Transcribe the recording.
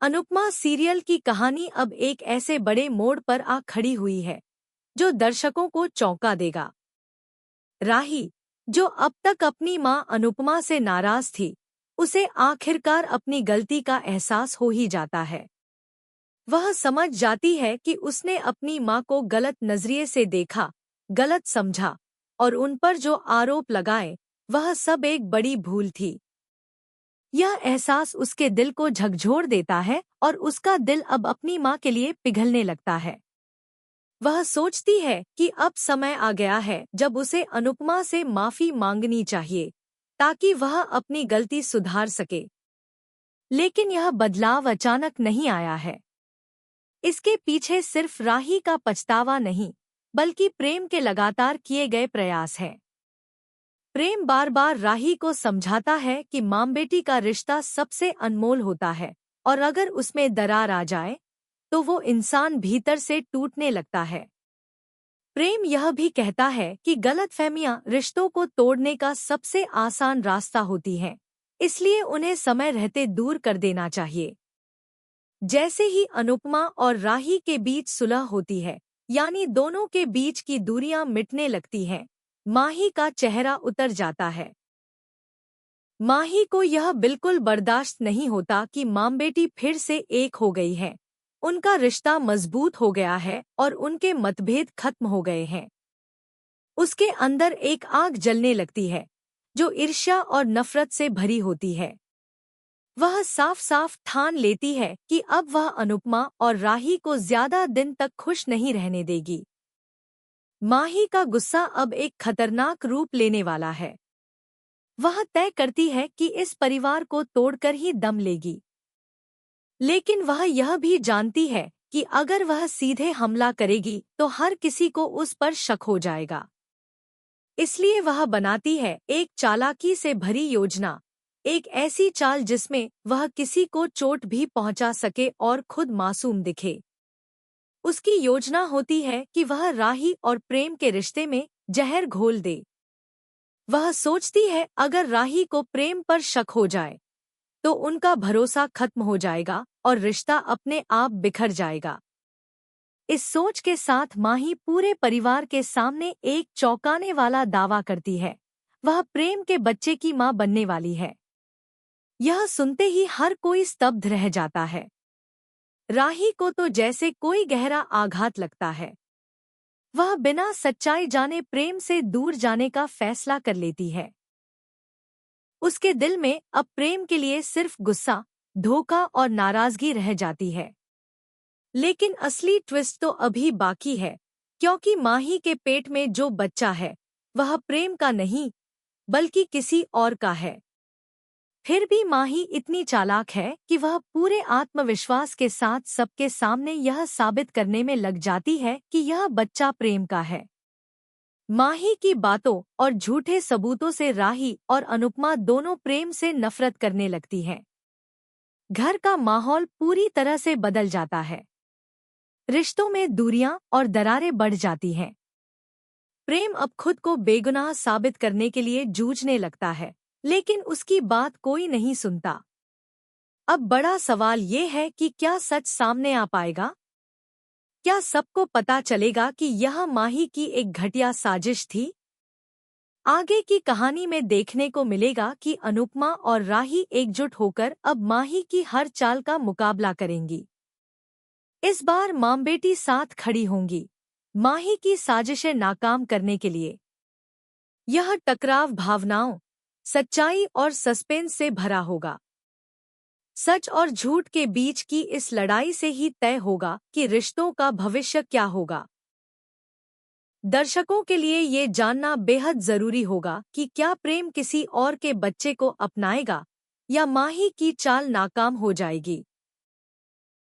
Anupama serial की कहानी अब एक ऐसे बड़े मोड़ पर आ खड़ी हुई है जो दर्शकों को चौंका देगा। राही, जो अब तक अपनी मां अनुपमा से नाराज थी, उसे आखिरकार अपनी गलती का एहसास हो ही जाता है। वह समझ जाती है कि उसने अपनी मां को गलत नजरिए से देखा, गलत समझा और उन पर जो आरोप लगाए, वह सब एक बड़ी भूल थी। यह एहसास उसके दिल को झकझोर देता है और उसका दिल अब अपनी मां के लिए पिघलने लगता है। वह सोचती है कि अब समय आ गया है जब उसे अनुपमा से माफी मांगनी चाहिए, ताकि वह अपनी गलती सुधार सके। लेकिन यह बदलाव अचानक नहीं आया है। इसके पीछे सिर्फ राही का पछतावा नहीं, बल्कि प्रेम के लगातार किए गए प्रयास हैं। प्रेम बार बार राही को समझाता है कि माँ बेटी का रिश्ता सबसे अनमोल होता है और अगर उसमें दरार आ जाए तो वो इंसान भीतर से टूटने लगता है। प्रेम यह भी कहता है कि गलतफहमियां रिश्तों को तोड़ने का सबसे आसान रास्ता होती हैं, इसलिए उन्हें समय रहते दूर कर देना चाहिए। जैसे ही अनुपमा और राही के बीच सुलह होती है, यानी दोनों के बीच की दूरियां मिटने लगती हैं, माही का चेहरा उतर जाता है। माही को यह बिल्कुल बर्दाश्त नहीं होता कि मां बेटी फिर से एक हो गई है। उनका रिश्ता मजबूत हो गया है और उनके मतभेद खत्म हो गए हैं। उसके अंदर एक आग जलने लगती है, जो ईर्ष्या और नफरत से भरी होती है। वह साफ साफ ठान लेती है कि अब वह अनुपमा और राही को ज्यादा दिन तक खुश नहीं रहने देगी। माही का गुस्सा अब एक खतरनाक रूप लेने वाला है। वह तय करती है कि इस परिवार को तोड़कर ही दम लेगी। लेकिन वह यह भी जानती है कि अगर वह सीधे हमला करेगी तो हर किसी को उस पर शक हो जाएगा। इसलिए वह बनाती है एक चालाकी से भरी योजना, एक ऐसी चाल जिसमें वह किसी को चोट भी पहुंचा सके और खुद मासूम दिखे। उसकी योजना होती है कि वह राही और प्रेम के रिश्ते में जहर घोल दे। वह सोचती है अगर राही को प्रेम पर शक हो जाए तो उनका भरोसा खत्म हो जाएगा और रिश्ता अपने आप बिखर जाएगा। इस सोच के साथ माही पूरे परिवार के सामने एक चौंकाने वाला दावा करती है। वह प्रेम के बच्चे की मां बनने वाली है। यह सुनते ही हर कोई स्तब्ध रह जाता है। राही को तो जैसे कोई गहरा आघात लगता है। वह बिना सच्चाई जाने प्रेम से दूर जाने का फैसला कर लेती है। उसके दिल में अब प्रेम के लिए सिर्फ गुस्सा, धोखा और नाराजगी रह जाती है। लेकिन असली ट्विस्ट तो अभी बाकी है, क्योंकि माही के पेट में जो बच्चा है वह प्रेम का नहीं बल्कि किसी और का है। फिर भी माही इतनी चालाक है कि वह पूरे आत्मविश्वास के साथ सबके सामने यह साबित करने में लग जाती है कि यह बच्चा प्रेम का है। माही की बातों और झूठे सबूतों से राही और अनुपमा दोनों प्रेम से नफरत करने लगती हैं। घर का माहौल पूरी तरह से बदल जाता है। रिश्तों में दूरियां और दरारें बढ़ जाती हैं। प्रेम अब खुद को बेगुनाह साबित करने के लिए जूझने लगता है, लेकिन उसकी बात कोई नहीं सुनता। अब बड़ा सवाल ये है कि क्या सच सामने आ पाएगा? क्या सबको पता चलेगा कि यह माही की एक घटिया साजिश थी? आगे की कहानी में देखने को मिलेगा कि अनुपमा और राही एकजुट होकर अब माही की हर चाल का मुकाबला करेंगी। इस बार मां बेटी साथ खड़ी होंगी, माही की साजिशें नाकाम करने के लिए। यह टकराव भावनाओं, सच्चाई और सस्पेंस से भरा होगा। सच और झूठ के बीच की इस लड़ाई से ही तय होगा कि रिश्तों का भविष्य क्या होगा। दर्शकों के लिए ये जानना बेहद जरूरी होगा कि क्या प्रेम किसी और के बच्चे को अपनाएगा या माही की चाल नाकाम हो जाएगी।